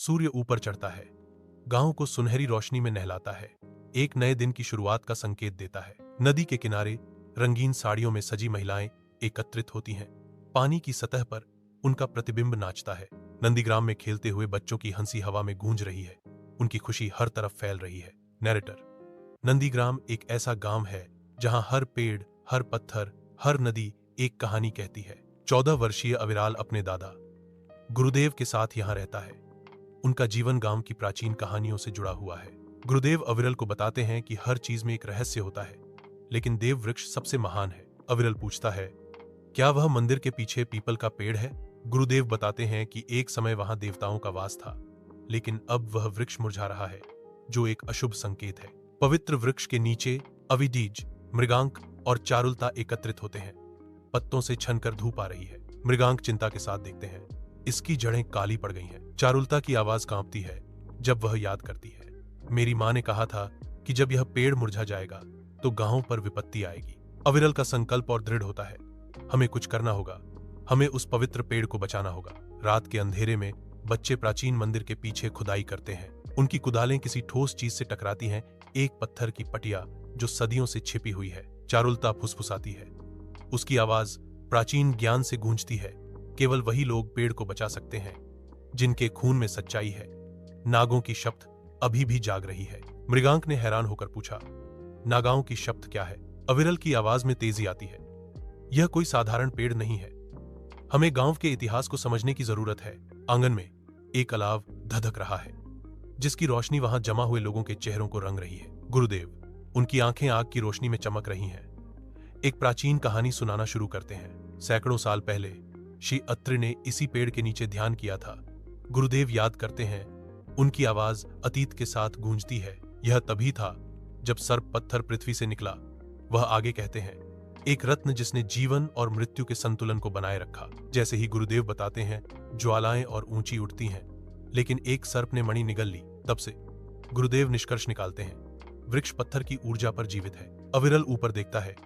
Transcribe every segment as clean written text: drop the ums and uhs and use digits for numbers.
सूर्य ऊपर चढ़ता है, गांव को सुनहरी रोशनी में नहलाता है, एक नए दिन की शुरुआत का संकेत देता है। नदी के किनारे रंगीन साड़ियों में सजी महिलाएं एकत्रित होती हैं। पानी की सतह पर उनका प्रतिबिंब नाचता है। नंदीग्राम में खेलते हुए बच्चों की हंसी हवा में गूंज रही है। उनकी खुशी हर तरफ फैल रही है। नैरेटर: नंदीग्राम एक ऐसा गांव है जहां हर पेड़, हर पत्थर, हर नदी एक कहानी कहती है। 14 वर्षीय अविराल अपने दादा गुरुदेव के साथ यहां रहता है। उनका जीवन गांव की प्राचीन कहानियों से जुड़ा हुआ है। गुरुदेव अविरल को बताते हैं कि हर चीज में एक रहस्य होता है, लेकिन देव वृक्ष सबसे महान है। अविरल पूछता है, क्या वह मंदिर के पीछे पीपल का पेड़ है? गुरुदेव बताते हैं कि एक समय वहां देवताओं का वास था, लेकिन अब वह वृक्ष मुरझा रहा है, जो एक अशुभ संकेत है। पवित्र वृक्ष के नीचे अविडीज, मृगांक और चारुलता एकत्रित होते हैं। पत्तों से छनकर धूप आ रही है। मृगांक चिंता के साथ देखते हैं, इसकी जड़ें काली पड़ गई हैं। चारुलता की आवाज कांपती है जब वह याद करती है, मेरी मां ने कहा था कि जब यह पेड़ मुरझा जाएगा तो गांव पर विपत्ति आएगी। अविरल का संकल्प और दृढ़ होता है, हमें कुछ करना होगा, हमें उस पवित्र पेड़ को बचाना होगा। रात के अंधेरे में बच्चे प्राचीन मंदिर के पीछे खुदाई करते हैं। उनकी कुदालें किसी ठोस चीज से टकराती हैं, एक पत्थर की पटिया जो सदियों से छिपी हुई है। चारुलता फुसफुसाती है, उसकी आवाज प्राचीन ज्ञान से गूंजती है। केवल वही लोग पेड़ को बचा सकते हैं जिनके खून में सच्चाई है। नागों की शब्द अभी भी जाग रही है। मृगांक ने हैरान होकर पूछा, नागाओं की शब्द क्या है? अविरल की आवाज में तेजी आती है, यह कोई साधारण पेड़ नहीं है, हमें गांव के इतिहास को समझने की जरूरत है। आंगन में एक अलाव धधक रहा है, जिसकी रोशनी वहां जमा हुए लोगों के चेहरों को रंग रही है। गुरुदेव, उनकी आंखें आग की रोशनी में चमक रही हैं, एक प्राचीन कहानी सुनाना शुरू करते हैं। सैकड़ों साल पहले श्री अत्रि ने इसी पेड़ के नीचे ध्यान किया था। गुरुदेव याद करते हैं, उनकी आवाज अतीत के साथ गूंजती है। यह तभी था जब सर्प पत्थर पृथ्वी से निकला। वह आगे कहते हैं, एक रत्न जिसने जीवन और मृत्यु के संतुलन को बनाए रखा। जैसे ही गुरुदेव बताते हैं, ज्वालाएं और ऊंची उठती हैं, लेकिन एक सर्प ने मणि निगल ली। तब से गुरुदेव निष्कर्ष निकालते हैं, वृक्ष पत्थर की ऊर्जा पर जीवित है। अविरल ऊपर देखता है,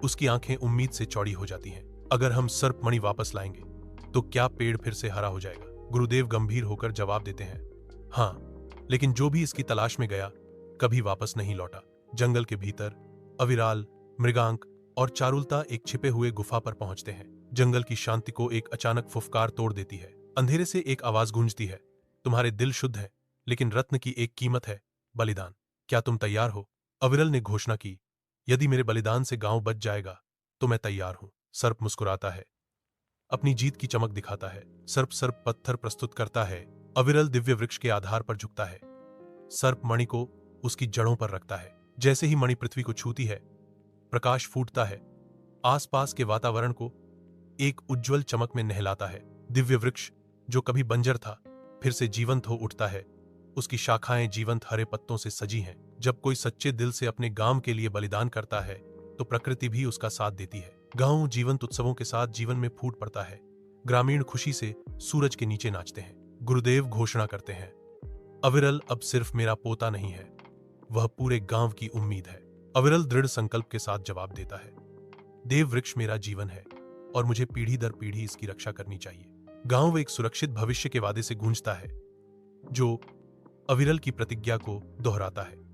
उसकी आंखें उम्मीद से चौड़ी हो जाती हैं। अगर हम सर्प मणि वापस लाएंगे तो क्या पेड़ फिर से हरा हो जाएगा? गुरुदेव गंभीर होकर जवाब देते हैं, हाँ, लेकिन जो भी इसकी तलाश में गया कभी वापस नहीं लौटा। जंगल के भीतर अविराल, मृगांक और चारुलता एक छिपे हुए गुफा पर पहुंचते हैं। जंगल की शांति को एक अचानक फुफकार तोड़ देती है। अंधेरे से एक आवाज गूंजती है, तुम्हारे दिल शुद्ध है, लेकिन रत्न की एक कीमत है, बलिदान। क्या तुम तैयार हो? अविरल ने घोषणा की, यदि मेरे बलिदान से गांव बच जाएगा तो मैं तैयार हूं। सर्प मुस्कुराता है, अपनी जीत की चमक दिखाता है। सर्प पत्थर प्रस्तुत करता है। अविरल दिव्य वृक्ष के आधार पर झुकता है। सर्प मणि को उसकी जड़ों पर रखता है। जैसे ही मणि पृथ्वी को छूती है, प्रकाश फूटता है, आसपास के वातावरण को एक उज्जवल चमक में नहलाता है। दिव्य वृक्ष जो कभी बंजर था, फिर से जीवंत हो उठता है। उसकी शाखाएं जीवंत हरे पत्तों से सजी हैं। जब कोई सच्चे दिल से अपने गांव के लिए बलिदान करता है तो प्रकृति भी उसका साथ देती है। गांव जीवंत उत्सवों के साथ जीवन में फूट पड़ता है। ग्रामीण खुशी से सूरज के नीचे नाचते हैं। गुरुदेव घोषणा करते हैं, अविरल अब सिर्फ मेरा पोता नहीं है, वह पूरे गांव की उम्मीद है। अविरल दृढ़ संकल्प के साथ जवाब देता है, देव वृक्ष मेरा जीवन है और मुझे पीढ़ी दर पीढ़ी इसकी रक्षा करनी चाहिए। गांव एक सुरक्षित भविष्य के वादे से गूंजता है, जो अविरल की प्रतिज्ञा को दोहराता है।